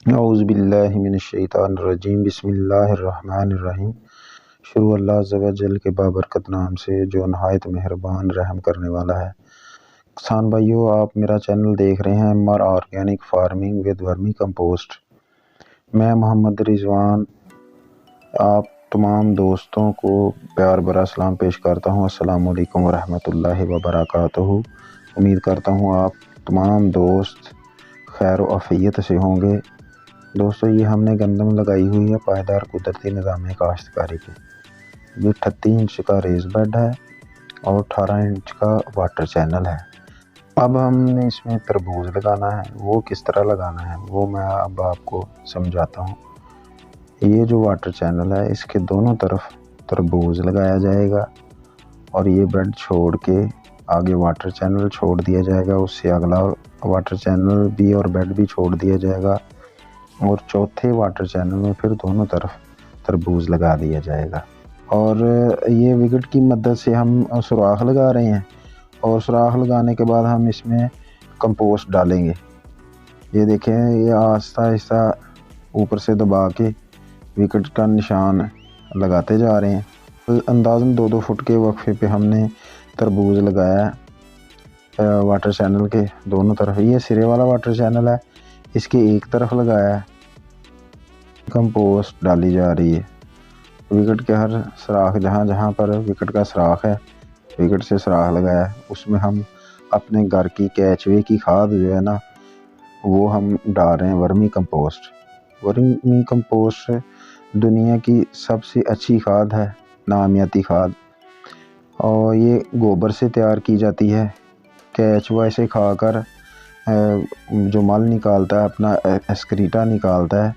औज़ुबिल्लाहि मिनश्शैतानिर्रजीम बिस्मिल्लाहिर्रहमानिर्रहीम। शुरू अल्लाह अज़्ज़ा व जल के बाबरकत नाम से जो नहायत मेहरबान रहम करने वाला है। किसान भाइयों, आप मेरा चैनल देख रहे हैं MR organic farming with vermi compost. मैं मोहम्मद रिजवान आप तमाम दोस्तों को प्यार भरा सलाम पेश करता हूँ। अस्सलामु अलैकुम वरहमतुल्लाहि वबरकातुहू। उम्मीद करता हूँ आप तमाम दोस्त खैर व आफियत से होंगे। दोस्तों, ये हमने गंदम लगाई हुई है पायदार कुदरती निज़ाम काश्तकारी पे। ये 38 इंच का रेस बेड है और 18 इंच का वाटर चैनल है। अब हमने इसमें तरबूज लगाना है। वो किस तरह लगाना है वो मैं अब आपको समझाता हूँ। ये जो वाटर चैनल है इसके दोनों तरफ तरबूज लगाया जाएगा और ये बेड छोड़ के आगे वाटर चैनल छोड़ दिया जाएगा। उससे अगला वाटर चैनल भी और बेड भी छोड़ दिया जाएगा और चौथे वाटर चैनल में फिर दोनों तरफ तरबूज लगा दिया जाएगा। और ये विकेट की मदद से हम सुराख लगा रहे हैं और सुराख लगाने के बाद हम इसमें कंपोस्ट डालेंगे। ये देखें, ये आहिस्ता आहिस्ता ऊपर से दबा के विकेट का निशान लगाते जा रहे हैं। तो अंदाज़न 2-2 फुट के वक्फे पे हमने तरबूज लगाया है वाटर चैनल के दोनों तरफ। ये सिरे वाला वाटर चैनल है, इसके एक तरफ लगाया है। कंपोस्ट डाली जा रही है विकेट के हर सुराख, जहाँ जहाँ पर विकेट का सुराख है, विकेट से सुराख लगाया है, उसमें हम अपने घर की केचुए की खाद जो है ना वो हम डाल रहे हैं वर्मी कंपोस्ट। वर्मी कंपोस्ट दुनिया की सबसे अच्छी खाद है, नामियाती खाद, और ये गोबर से तैयार की जाती है। केचुआ इसे खाकर जो मल निकालता है, अपना एक्सक्रीटा निकालता है,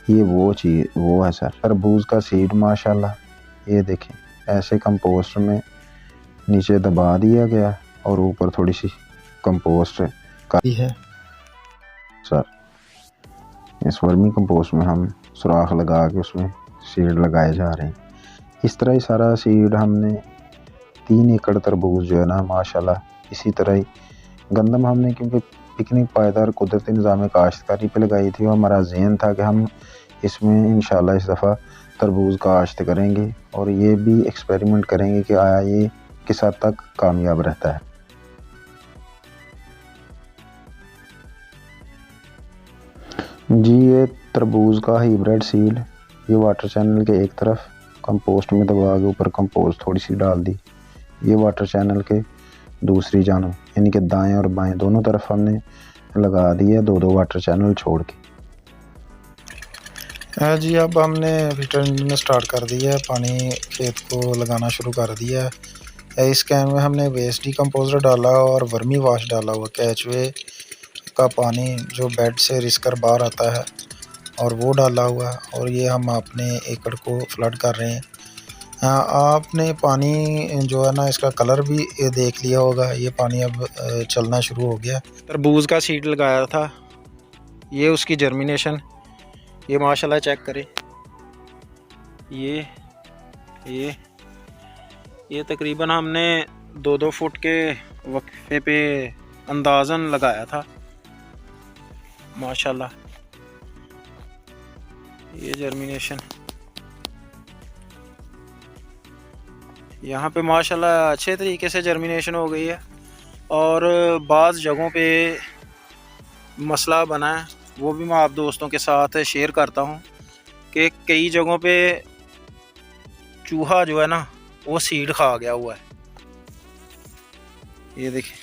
ये वो है सर। तरबूज का सीड माशाल्लाह, ये देखें ऐसे कंपोस्ट में नीचे दबा दिया गया और ऊपर थोड़ी सी कंपोस्ट काटी है सर। इस वर्मी कंपोस्ट में हम सुराख लगा के उसमें सीड लगाए जा रहे हैं। इस तरह ही सारा सीड हमने 3 एकड़ तरबूज जो है ना माशाल्लाह, इसी तरह ही गंदम हमने क्योंकि पिकनिक पायदार कुदरती निज़ाम काश्तकारी पे लगाई थी और हमारा ज़हन था कि हम इसमें इंशाल्लाह इस दफ़ा तरबूज काश्त करेंगे और ये भी एक्सपेरिमेंट करेंगे कि आया ये किस हद तक कामयाब रहता है। जी, ये तरबूज का हाइब्रिड सीड ये वाटर चैनल के एक तरफ कंपोस्ट में दबा के ऊपर कंपोस्ट थोड़ी सी डाल दी। ये वाटर चैनल के दूसरी जानब यानी कि दाएं और बाएं दोनों तरफ हमने लगा दिया 2-2 वाटर चैनल छोड़ के। जी, अब हमने फिल्टर स्टार्ट कर दिया है, पानी खेत को लगाना शुरू कर दिया है। इस कैन में हमने वेस्ट डिकम्पोज़र डाला और वर्मी वाश डाला हुआ, केचुए का पानी जो बेड से रिस कर बाहर आता है और वो डाला हुआ है। और ये हम अपने एकड़ को फ्लड कर रहे हैं। आपने पानी जो है ना इसका कलर भी देख लिया होगा, ये पानी अब चलना शुरू हो गया। तरबूज का सीड लगाया था, ये उसकी जर्मिनेशन, ये माशाल्लाह चेक करें। ये तकरीबन हमने 2-2 फुट के वक्फे पे अंदाज़न लगाया था माशाल्लाह। ये जर्मिनेशन यहाँ पे माशाल्लाह अच्छे तरीके से जर्मिनेशन हो गई है। और बाज़ जगहों पे मसला बना है, वो भी मैं आप दोस्तों के साथ शेयर करता हूँ कि कई जगहों पे चूहा जो है ना वो सीड खा गया हुआ है। ये देखिए,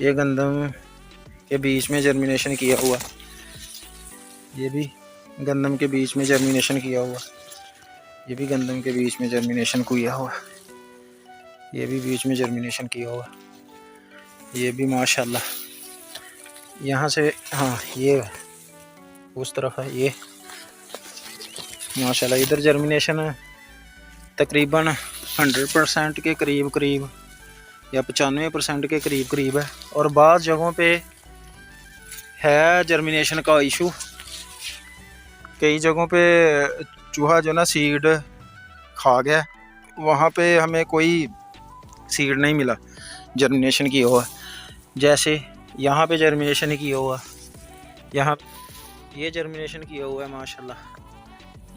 ये गंदम के बीच में जर्मिनेशन किया हुआ, ये भी गंदम के बीच में जर्मिनेशन किया हुआ, ये भी गंदम के बीच में जर्मिनेशन किया हुआ, ये भी बीच में जर्मिनेशन किया हुआ, ये भी माशाल्लाह यहाँ से, हाँ ये उस तरफ है, ये माशाल्लाह इधर जर्मिनेशन है तकरीबन 100% के करीब या 95% के करीब है। और बाज़ जगहों पे है जर्मिनेशन का इशू, कई जगहों पे चूहा जो ना सीड खा गया, वहाँ पे हमें कोई सीड नहीं मिला जर्मिनेशन किया हुआ। जैसे यहाँ पे जर्मिनेशन किया हुआ, यहाँ ये जर्मिनेशन किया हुआ है माशाल्लाह।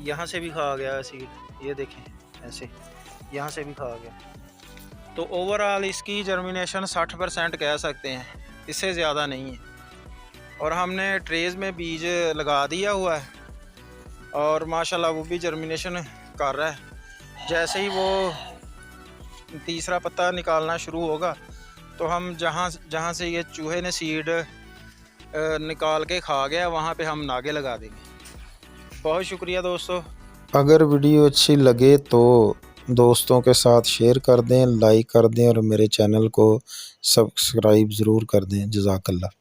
यहाँ से भी खा गया सीड, ये देखें ऐसे, यहाँ से भी खा गया। तो ओवरऑल इसकी जर्मिनेशन 60% कह सकते हैं, इससे ज़्यादा नहीं है। और हमने ट्रेज़ में बीज लगा दिया हुआ है और माशाल्लाह वो भी जर्मिनेशन कर रहा है। जैसे ही वो तीसरा पत्ता निकालना शुरू होगा तो हम जहाँ से ये चूहे ने सीड निकाल के खा गया वहाँ पे हम नागे लगा देंगे। बहुत शुक्रिया दोस्तों। अगर वीडियो अच्छी लगे तो दोस्तों के साथ शेयर कर दें, लाइक कर दें और मेरे चैनल को सब्सक्राइब ज़रूर कर दें। जज़ाकल्लाह।